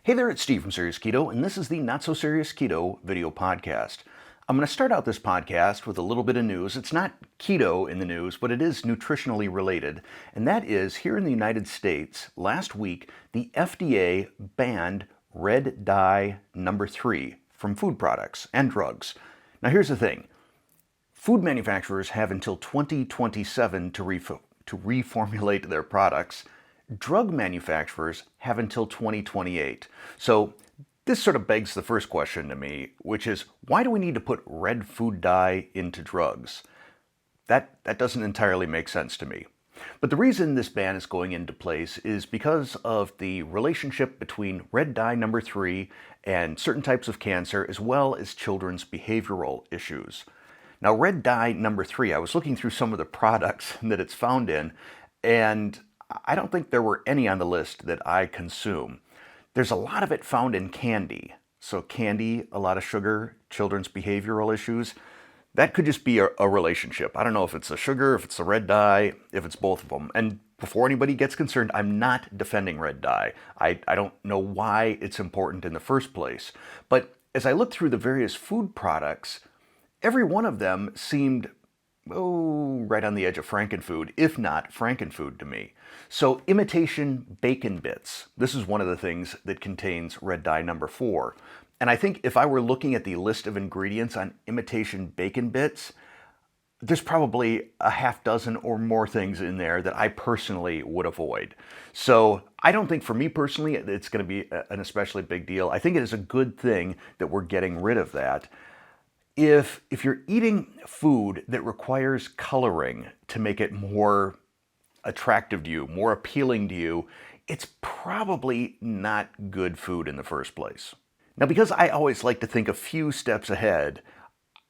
Hey there, it's Steve from Serious Keto, and this is the Not So Serious Keto video podcast. I'm going to start out this podcast with a little bit of news. It's not keto in the news, but it is nutritionally related. And that is, here in the United States, last week, the FDA banned red dye number 3 from food products and drugs. Now here's the thing. Food manufacturers have until 2027 to reformulate their products. Drug manufacturers have until 2028. So this sort of begs the first question to me, which is, why do we need to put red food dye into drugs? That doesn't entirely make sense to me. But the reason this ban is going into place is because of the relationship between red dye number 3 and certain types of cancer, as well as children's behavioral issues. Now, red dye number 3, I was looking through some of the products that it's found in, and I don't think there were any on the list that I consume. There's a lot of it found in candy. So candy, a lot of sugar, children's behavioral issues. That could just be a relationship. I don't know if it's the sugar, if it's the red dye, if it's both of them. And before anybody gets concerned, I'm not defending red dye. I don't know why it's important in the first place. But as I looked through the various food products, every one of them seemed right on the edge of frankenfood, if not frankenfood to me. So imitation bacon bits. This is one of the things that contains red dye number 4. And I think if I were looking at the list of ingredients on imitation bacon bits, there's probably a half dozen or more things in there that I personally would avoid. So I don't think for me personally it's going to be an especially big deal. I think it is a good thing that we're getting rid of that. If you're eating food that requires coloring to make it more attractive to you, more appealing to you, it's probably not good food in the first place. Now, because I always like to think a few steps ahead,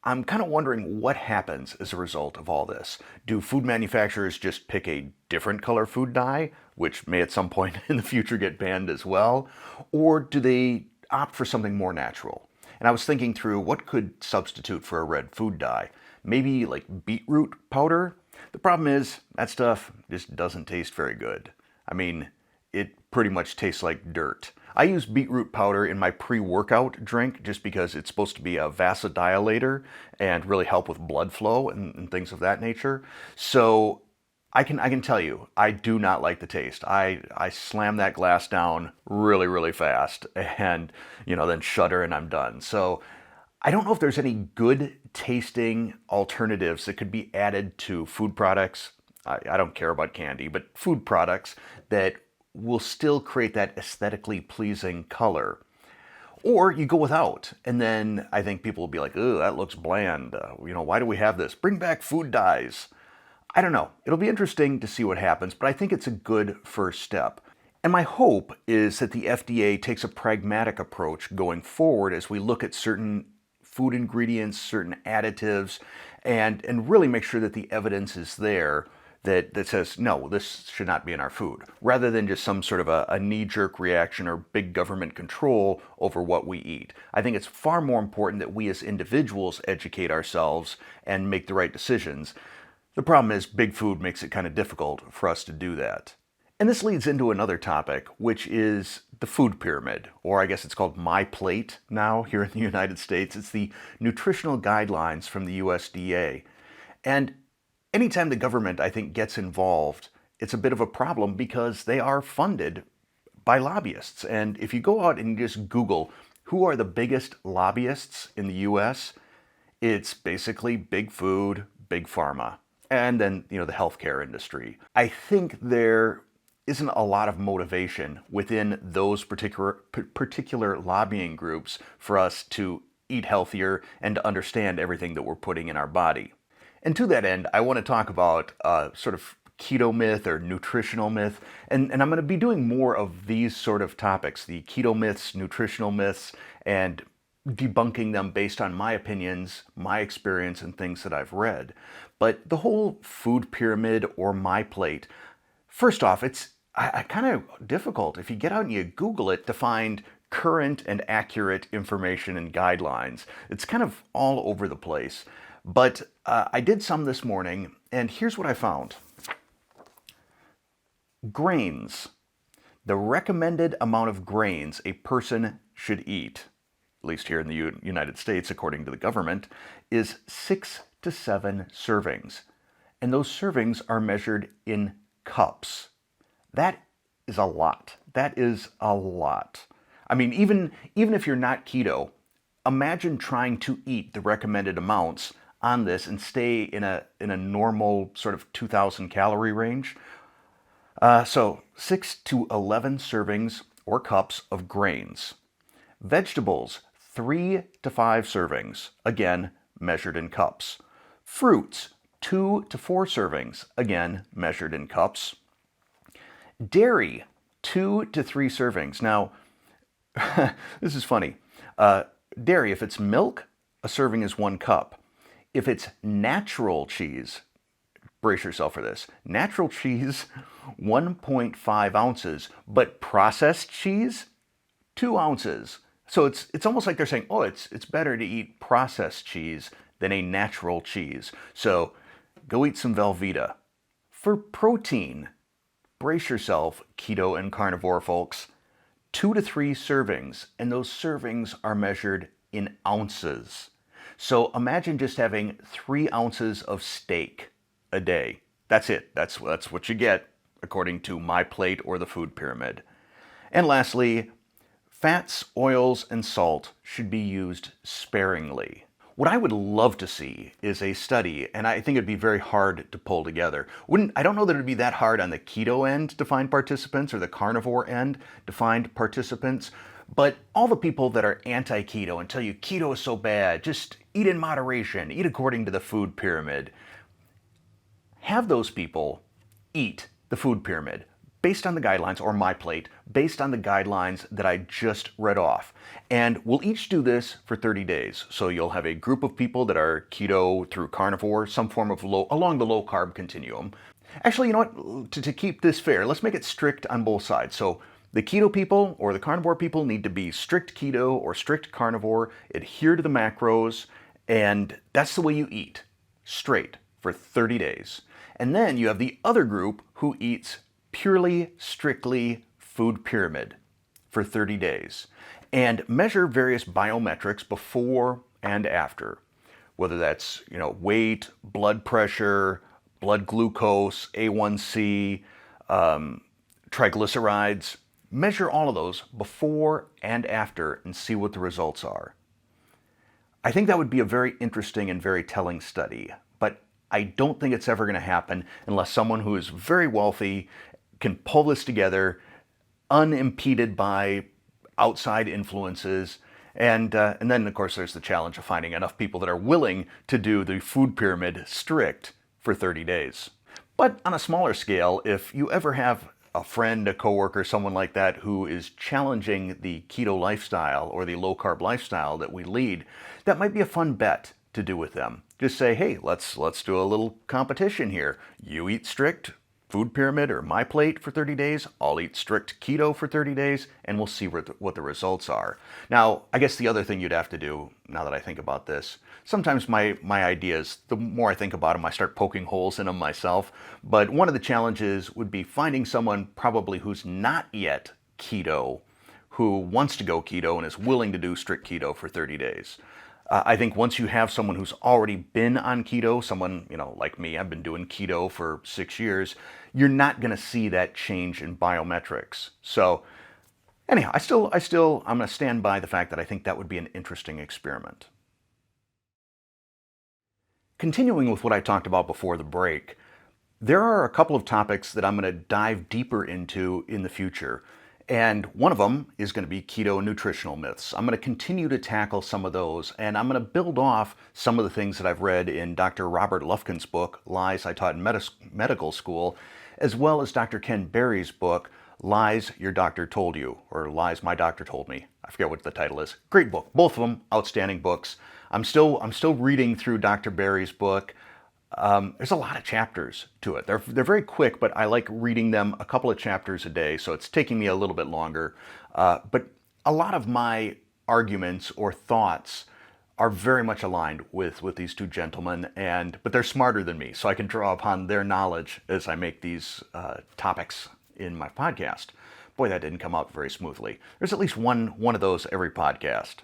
I'm kind of wondering what happens as a result of all this. Do food manufacturers just pick a different color food dye, which may at some point in the future get banned as well? Or do they opt for something more natural? And I was thinking through what could substitute for a red food dye. Maybe like beetroot powder? The problem is that stuff just doesn't taste very good. I mean, it pretty much tastes like dirt. I use beetroot powder in my pre-workout drink just because it's supposed to be a vasodilator and really help with blood flow and things of that nature. So I can tell you, I do not like the taste. I slam that glass down really, really fast and, then shudder and I'm done. So I don't know if there's any good tasting alternatives that could be added to food products. I don't care about candy, but food products that will still create that aesthetically pleasing color. Or you go without, and then I think people will be like, "Oh, that looks bland. Why do we have this? Bring back food dyes." I don't know. It'll be interesting to see what happens, but I think it's a good first step. And my hope is that the FDA takes a pragmatic approach going forward as we look at certain food ingredients, certain additives, and really make sure that the evidence is there that says, no, this should not be in our food, rather than just some sort of a knee-jerk reaction or big government control over what we eat. I think it's far more important that we as individuals educate ourselves and make the right decisions. The problem is big food makes it kind of difficult for us to do that. And this leads into another topic, which is the food pyramid, or I guess it's called My Plate now here in the United States. It's the nutritional guidelines from the USDA. And anytime the government, I think, gets involved, it's a bit of a problem because they are funded by lobbyists. And if you go out and you just Google who are the biggest lobbyists in the US, it's basically big food, big pharma, and then, the healthcare industry. I think there isn't a lot of motivation within those particular lobbying groups for us to eat healthier and to understand everything that we're putting in our body. And to that end, I want to talk about sort of keto myth or nutritional myth, and I'm going to be doing more of these sort of topics, the keto myths, nutritional myths, and debunking them based on my opinions, my experience, and things that I've read. But the whole food pyramid or My Plate, first off, it's kind of difficult if you get out and you Google it to find current and accurate information and guidelines. It's kind of all over the place. But I did some this morning, and here's what I found. Grains. The recommended amount of grains a person should eat, at least here in the United States, according to the government, is 6 to 7 servings. And those servings are measured in cups. That is a lot. That is a lot. I mean, even if you're not keto, imagine trying to eat the recommended amounts on this and stay in a normal sort of 2,000 calorie range. So 6 to 11 servings or cups of grains. Vegetables, 3 to 5 servings, again, measured in cups. Fruits, 2 to 4 servings, again, measured in cups. Dairy, 2 to 3 servings. Now, this is funny. Dairy, if it's milk, a serving is 1 cup. If it's natural cheese, brace yourself for this. Natural cheese, 1.5 ounces, but processed cheese, 2 ounces. So it's almost like they're saying, oh, it's better to eat processed cheese than a natural cheese. So go eat some Velveeta. For protein, brace yourself, keto and carnivore folks, 2 to 3 servings, and those servings are measured in ounces. So imagine just having 3 ounces of steak a day. That's it. That's what you get according to my plate or the food pyramid. And lastly, fats, oils, and salt should be used sparingly. What I would love to see is a study, and I think it'd be very hard to pull together. I don't know that it'd be that hard on the keto end to find participants or the carnivore end to find participants, but all the people that are anti-keto and tell you keto is so bad, just eat in moderation, eat according to the food pyramid, have those people eat the food pyramid based on the guidelines, or my plate, based on the guidelines that I just read off. And we'll each do this for 30 days. So you'll have a group of people that are keto through carnivore, some form of along the low carb continuum. Actually, you know what, to keep this fair, let's make it strict on both sides. So the keto people or the carnivore people need to be strict keto or strict carnivore, adhere to the macros, and that's the way you eat, straight, for 30 days. And then you have the other group who eats purely, strictly food pyramid for 30 days and measure various biometrics before and after, whether that's, weight, blood pressure, blood glucose, A1C, triglycerides. Measure all of those before and after and see what the results are. I think that would be a very interesting and very telling study, but I don't think it's ever going to happen unless someone who is very wealthy can pull this together unimpeded by outside influences. And then, of course, there's the challenge of finding enough people that are willing to do the food pyramid strict for 30 days. But on a smaller scale, if you ever have a friend, a coworker, someone like that who is challenging the keto lifestyle or the low-carb lifestyle that we lead, that might be a fun bet to do with them. Just say, hey, let's do a little competition here. You eat strict food pyramid or my plate for 30 days, I'll eat strict keto for 30 days, and we'll see what the results are. Now, I guess the other thing you'd have to do, now that I think about this, sometimes my ideas, the more I think about them, I start poking holes in them myself, but one of the challenges would be finding someone probably who's not yet keto, who wants to go keto and is willing to do strict keto for 30 days. I think once you have someone who's already been on keto, someone, like me, I've been doing keto for 6 years, you're not going to see that change in biometrics. So anyhow, I'm going to stand by the fact that I think that would be an interesting experiment. Continuing with what I talked about before the break, there are a couple of topics that I'm going to dive deeper into in the future. And one of them is going to be keto nutritional myths. I'm going to continue to tackle some of those, and I'm going to build off some of the things that I've read in Dr. Robert Lufkin's book, Lies I Taught in Medical School, as well as Dr. Ken Berry's book, Lies Your Doctor Told You, or Lies My Doctor Told Me. I forget what the title is. Great book. Both of them outstanding books. I'm still reading through Dr. Berry's book. There's a lot of chapters to it. They're very quick, but I like reading them a couple of chapters a day, so it's taking me a little bit longer. But a lot of my arguments or thoughts are very much aligned with these two gentlemen, but they're smarter than me, so I can draw upon their knowledge as I make these topics in my podcast. Boy, that didn't come out very smoothly. There's at least one of those every podcast.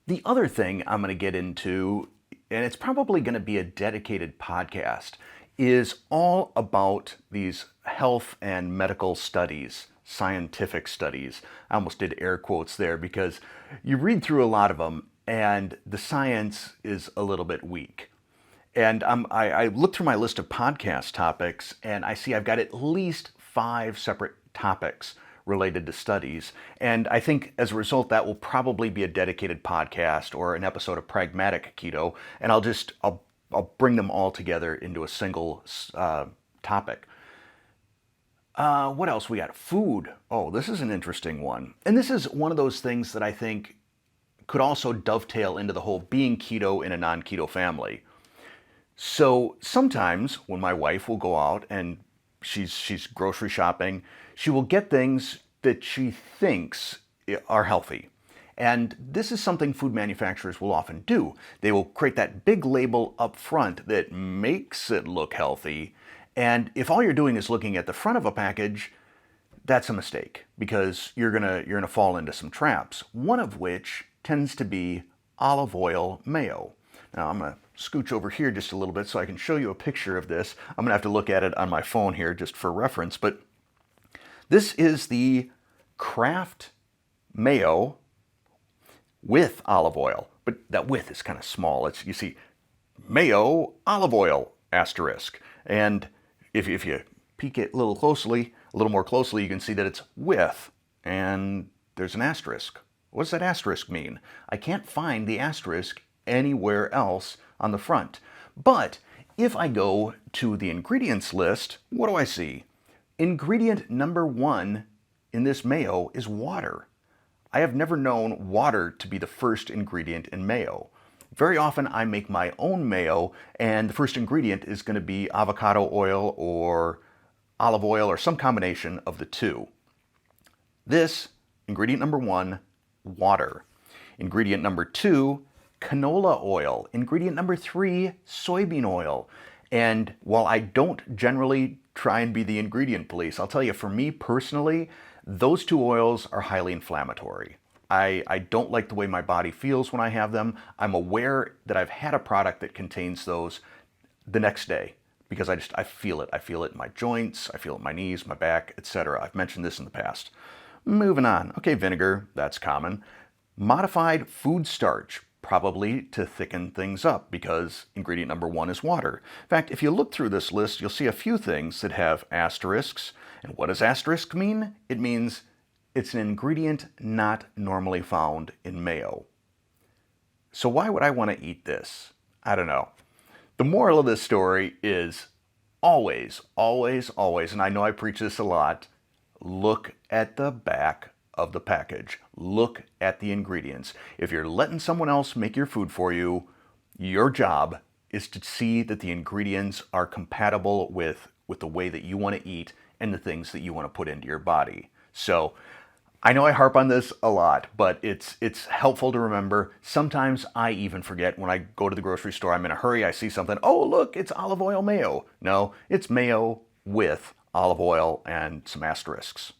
The other thing I'm going to get into, and it's probably going to be a dedicated podcast, is all about these health and medical studies, scientific studies. I almost did air quotes there because you read through a lot of them and the science is a little bit weak. And I looked through my list of podcast topics and I see I've got at least 5 separate topics related to studies. And I think as a result, that will probably be a dedicated podcast or an episode of Pragmatic Keto. And I'll bring them all together into a single topic. What else we got? Food. Oh, this is an interesting one. And this is one of those things that I think could also dovetail into the whole being keto in a non-keto family. So sometimes when my wife will go out and she's grocery shopping, she will get things that she thinks are healthy. And this is something food manufacturers will often do. They will create that big label up front that makes it look healthy. And if all you're doing is looking at the front of a package, that's a mistake because you're gonna fall into some traps. One of which tends to be olive oil mayo. Now I'm gonna scooch over here just a little bit so I can show you a picture of this. I'm gonna have to look at it on my phone here just for reference, but this is the Kraft mayo with olive oil, but that with is kind of small. It's, you see, mayo, olive oil, asterisk. And if you peek it a little more closely, you can see that it's with, and there's an asterisk. What does that asterisk mean? I can't find the asterisk anywhere else on the front. But if I go to the ingredients list, what do I see? Ingredient number 1 in this mayo is water. I have never known water to be the first ingredient in mayo. Very often I make my own mayo and the first ingredient is going to be avocado oil or olive oil or some combination of the two. This, ingredient number 1, water. Ingredient number 2, canola oil. Ingredient number 3, soybean oil. And while I don't generally try and be the ingredient police, I'll tell you, for me personally, those 2 oils are highly inflammatory. I don't like the way my body feels when I have them. I'm aware that I've had a product that contains those the next day because I feel it. I feel it in my joints, I feel it in my knees, my back, etc. I've mentioned this in the past. Moving on. Okay, vinegar, that's common. Modified food starch, probably to thicken things up because ingredient number 1 is water. In fact, if you look through this list, you'll see a few things that have asterisks. And what does asterisk mean? It means it's an ingredient not normally found in mayo. So why would I want to eat this? I don't know. The moral of this story is always, always, always, and I know I preach this a lot, look at the back of the package. Look at the ingredients. If you're letting someone else make your food for you, your job is to see that the ingredients are compatible with the way that you want to eat and the things that you want to put into your body. So I know I harp on this a lot, but it's helpful to remember. Sometimes I even forget when I go to the grocery store, I'm in a hurry, I see something, oh look, it's olive oil mayo. No, it's mayo with olive oil and some asterisks.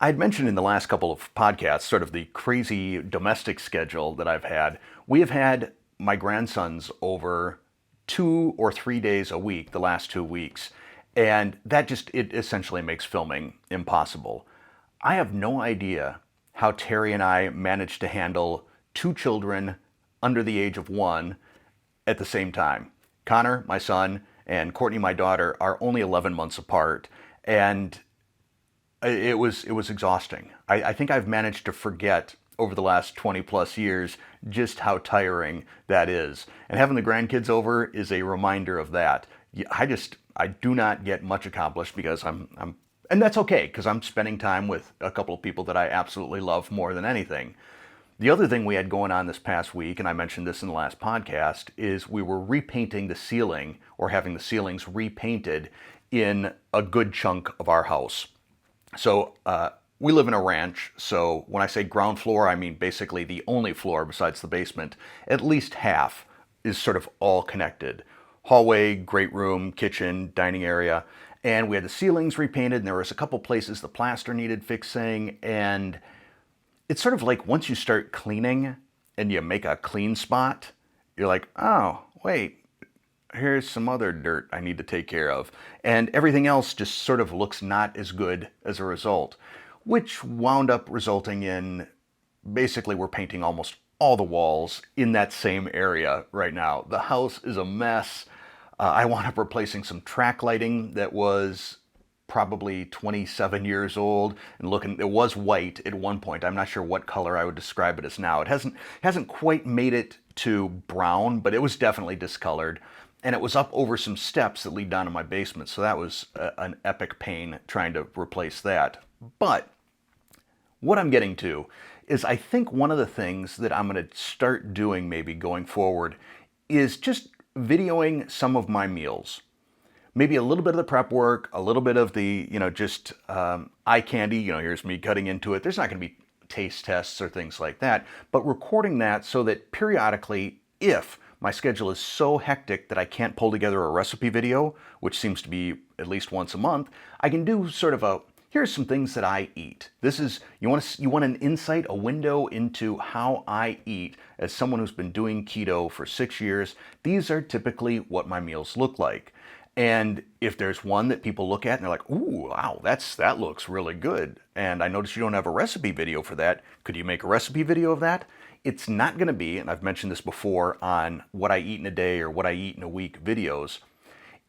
I had mentioned in the last couple of podcasts sort of the crazy domestic schedule that I've had. We have had my grandsons over 2 or 3 days a week the last 2 weeks, and that it essentially makes filming impossible. I have no idea how Terry and I managed to handle 2 children under the age of 1 at the same time. Connor, my son, and Courtney, my daughter, are only 11 months apart, and it was exhausting. I think I've managed to forget over the last 20 plus years just how tiring that is. And having the grandkids over is a reminder of that. I do not get much accomplished because and that's okay, because I'm spending time with a couple of people that I absolutely love more than anything. The other thing we had going on this past week, and I mentioned this in the last podcast, is we were repainting the ceiling, or having the ceilings repainted in a good chunk of our house. So we live in a ranch, so when I say ground floor, I mean basically the only floor besides the basement. At least half is sort of all connected. Hallway, great room, kitchen, dining area. And we had the ceilings repainted, and there was a couple places the plaster needed fixing. And it's sort of like once you start cleaning and you make a clean spot, you're like, oh, wait, here's some other dirt I need to take care of. And everything else just sort of looks not as good as a result, which wound up resulting in basically we're painting almost all the walls in that same area right now. The house is a mess. I wound up replacing some track lighting that was probably 27 years old and looking, it was white at one point. I'm not sure what color I would describe it as now. It hasn't quite made it to brown, but it was definitely discolored. And it was up over some steps that lead down to my basement. So that was an epic pain trying to replace that. But what I'm getting to is I think one of the things that I'm going to start doing maybe going forward is just videoing some of my meals. Maybe a little bit of the prep work, a little bit of the, just eye candy, here's me cutting into it. There's not going to be taste tests or things like that, but recording that so that periodically, if my schedule is so hectic that I can't pull together a recipe video, which seems to be at least once a month, I can do sort of a, here's some things that I eat. This is, you want an insight, a window into how I eat as someone who's been doing keto for 6 years. These are typically what my meals look like. And if there's one that people look at and they're like, ooh, wow, that looks really good. And I noticed you don't have a recipe video for that. Could you make a recipe video of that? It's not going to be, and I've mentioned this before on what I eat in a day or what I eat in a week videos,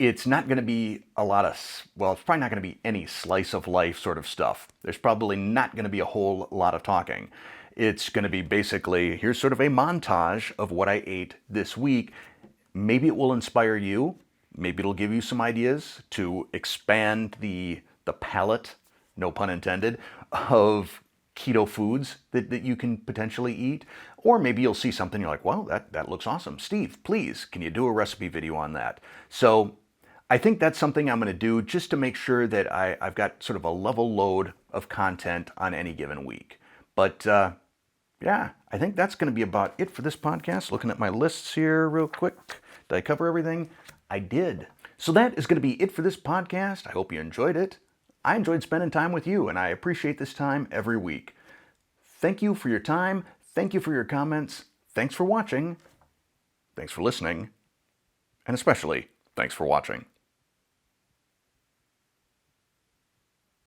it's not going to be a lot of, well, it's probably not going to be any slice of life sort of stuff. There's probably not going to be a whole lot of talking. It's going to be basically, here's sort of a montage of what I ate this week. Maybe it will inspire you. Maybe it'll give you some ideas to expand the palette, no pun intended, of keto foods that you can potentially eat. Or maybe you'll see something you're like, well, that looks awesome. Steve, please, can you do a recipe video on that? So I think that's something I'm going to do just to make sure that I've got sort of a level load of content on any given week. But yeah, I think that's going to be about it for this podcast. Looking at my lists here real quick. Did I cover everything? I did. So that is going to be it for this podcast. I hope you enjoyed it. I enjoyed spending time with you, and I appreciate this time every week. Thank you for your time. Thank you for your comments. Thanks for watching. Thanks for listening. And especially, thanks for watching.